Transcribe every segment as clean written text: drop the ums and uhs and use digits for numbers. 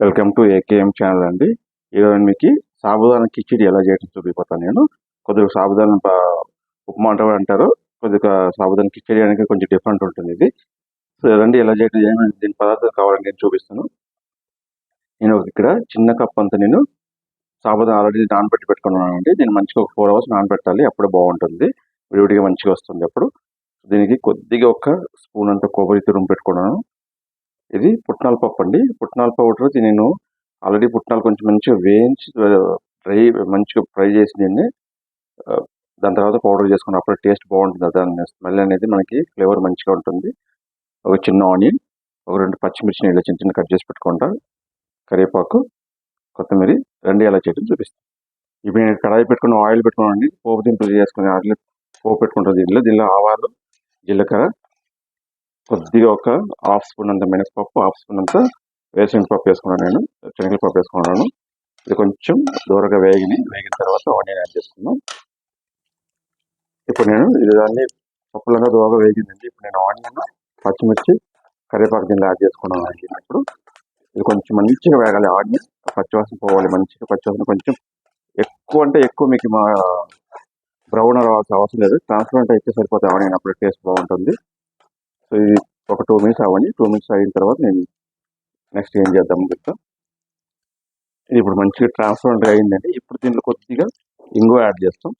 Welcome to AKM channel అండి. ఈరోజు మీకు సాబుదానా కిచిడి ఎలా చేయడం చూపిపోతాను నేను. కొద్దిగా సాబుదానా ఉప్మా అంటారు, కొద్దిగా సాబుదానా కిచిడి అనేది కొంచెం డిఫరెంట్ ఉంటుంది ఇది. సో రండి ఎలా చేయడం, ఏమైనా దీని పదార్థాలు కావాలని నేను చూపిస్తాను. నేను ఇక్కడ చిన్న కప్ అంతా నేను సాబుదానా ఆల్రెడీ నానబెట్టి పెట్టుకున్నానండి. దీన్ని మంచిగా ఒక 4 hours నానబెట్టాలి, అప్పుడే బాగుంటుంది, విడివిడిగా మంచిగా వస్తుంది అప్పుడు. దీనికి కొద్దిగా ఒక స్పూన్ అంత కొబ్బరి తురుము పెట్టుకున్నాను. ఇది పుట్నాల పప్పు అండి. పుట్నాల పౌడర్ నేను ఆల్రెడీ పుట్నాలు కొంచెం మంచిగా వేయించి మంచిగా ఫ్రై చేసి దీన్ని దాని తర్వాత పౌడర్ చేసుకుని అప్పుడు టేస్ట్ బాగుంటుంది. దాని స్మెల్ అనేది మనకి ఫ్లేవర్ మంచిగా ఉంటుంది. ఒక చిన్న ఆనియన్, ఒక 2 పచ్చిమిర్చిని ఇలా చిన్న చిన్న కట్ చేసి పెట్టుకుంటా, కరివేపాకు, కొత్తిమీర రెండు ఎలా చేయడం చూపిస్తాను. ఇప్పుడు నేను కడాయి పెట్టుకుని ఆయిల్ పెట్టుకున్నానండి. పోపు దింపులు చేసుకుని ఆయిల్ పోపు పెట్టుకుంటుంది. దీనిలో ఆవాలు, జీలకర్ర, కొద్దిగా ఒక హాఫ్ స్పూన్ అంత మినపప్పు, హాఫ్ స్పూన్ అంత వేరుశనగపప్పు వేసుకున్నాను, నేను శనగపప్పు వేసుకున్నాను. ఇది కొంచెం దూరగా వేగిన తర్వాత ఆనియన్ యాడ్ చేసుకున్నాం. ఇప్పుడు నేను ఇది దాన్ని పప్పులంగా దూరగా వేగిందండి. ఇప్పుడు నేను ఆనియన్, పచ్చిమిర్చి, కరివేపాకు దీనిలో యాడ్ చేసుకున్నాను. ఇప్పుడు ఇది కొంచెం మంచిగా వేగాలి. ఆనియన్ పచ్చివాసన పోవాలి, మంచిగా పచ్చివాసన కొంచెం ఎక్కువ అంటే ఎక్కువ మీకు మా బ్రౌన్ రావాల్సిన అవసరం లేదు, ట్రాన్స్పరెంట్ అయితే సరిపోతాయి ఆనియన్, అప్పుడు టేస్ట్ బాగుంటుంది. సో ఇది ఒక 2 minutes అవ్వండి. 2 minutes అయిన తర్వాత నేను నెక్స్ట్ ఏం చేద్దామని చెప్తా. ఇది ఇప్పుడు మంచిగా ట్రాన్స్పరెంట్ అయిందండి. ఇప్పుడు దీంట్లో కొద్దిగా ఇంగువ యాడ్ చేస్తాం,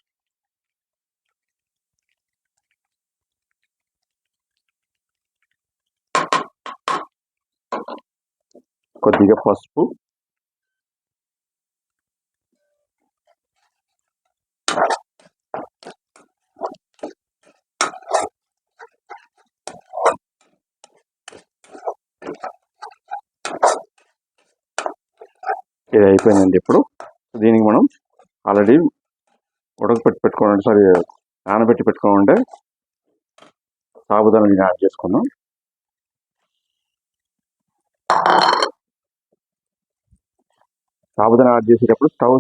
కొద్దిగా పసుపు, ఇది అయిపోయిందండి. ఇప్పుడు దీనికి మనం ఆల్రెడీ పెట్టుకోండి, సారీ నానబెట్టి పెట్టుకోండి సాబుదానా యాడ్ చేసుకున్నాం. సాబుదానా యాడ్ చేసేటప్పుడు స్టవ్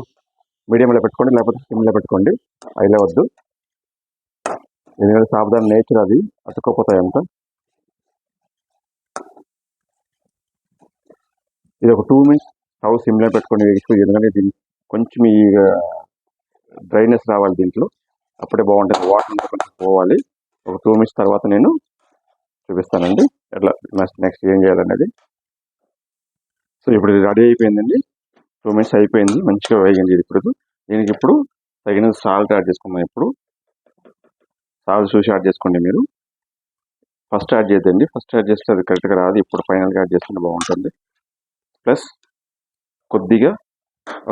మీడియంలో పెట్టుకోండి, లేకపోతే సిమ్లో పెట్టుకోండి, అయిలే వద్దు. ఎందుకంటే సాబుదానా నేచర్ అది అతుక్కపోతాయి అంత. ఇది ఒక 2 minutes స్టవ్ సిమ్లో పెట్టుకొని వేసుకోండి, ఎందుకంటే దీన్ని కొంచెం ఈ డ్రైనెస్ రావాలి దీంట్లో, అప్పుడే బాగుంటుంది. వాటర్ అంతా కొంచెం పోవాలి. ఒక 2 minutes తర్వాత నేను చూపిస్తానండి ఎట్లా నెక్స్ట్ ఏం చేయాలనేది. సో ఇప్పుడు ఇది రెడీ అయిపోయిందండి. 2 minutes అయిపోయింది, మంచిగా వేగింది. ఇప్పుడు దీనికి ఇప్పుడు తగిన సాల్ట్ యాడ్ చేసుకున్నాం. ఇప్పుడు సాల్ట్ చూసి యాడ్ చేసుకోండి మీరు. ఫస్ట్ యాడ్ చేయద్దండి, ఫస్ట్ యాడ్ చేస్తే అది కరెక్ట్గా రాదు. ఇప్పుడు ఫైనల్గా యాడ్ చేసుకుంటే బాగుంటుంది. ప్లస్ కొద్దిగా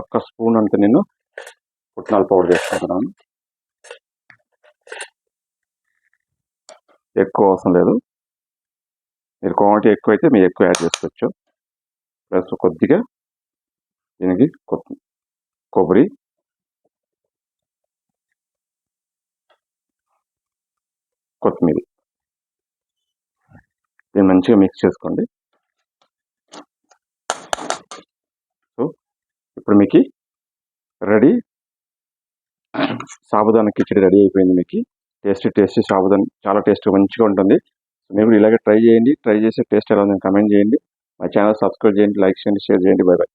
ఒక్క స్పూన్ అంత నేను పుట్నాల పౌడర్ చేసుకుంటున్నాను. ఎక్కువ అవసరం లేదు, మీరు క్వాంటిటీ ఎక్కువ అయితే మీరు ఎక్కువ యాడ్ చేసుకోవచ్చు. ప్లస్ కొద్దిగా దీనికి కొబ్బరి, కొత్తిమీర దీన్ని మంచిగా మిక్స్ చేసుకోండి. సో ఇప్పుడు మీకు రెడీ సాబుదానా కిచిడి రెడీ అయిపోయింది. మీకు టేస్టీ సాబుదానా చాలా టేస్ట్ మంచిగా ఉంటుంది. మీరు ఇలాగే ట్రై చేయండి. ట్రై చేసి టేస్ట్ ఎలా ఉందని కమెంట్ చేయండి. మా ఛానల్ సబ్స్క్రైబ్ చేయండి, లైక్ చేయండి, షేర్ చేయండి. By by.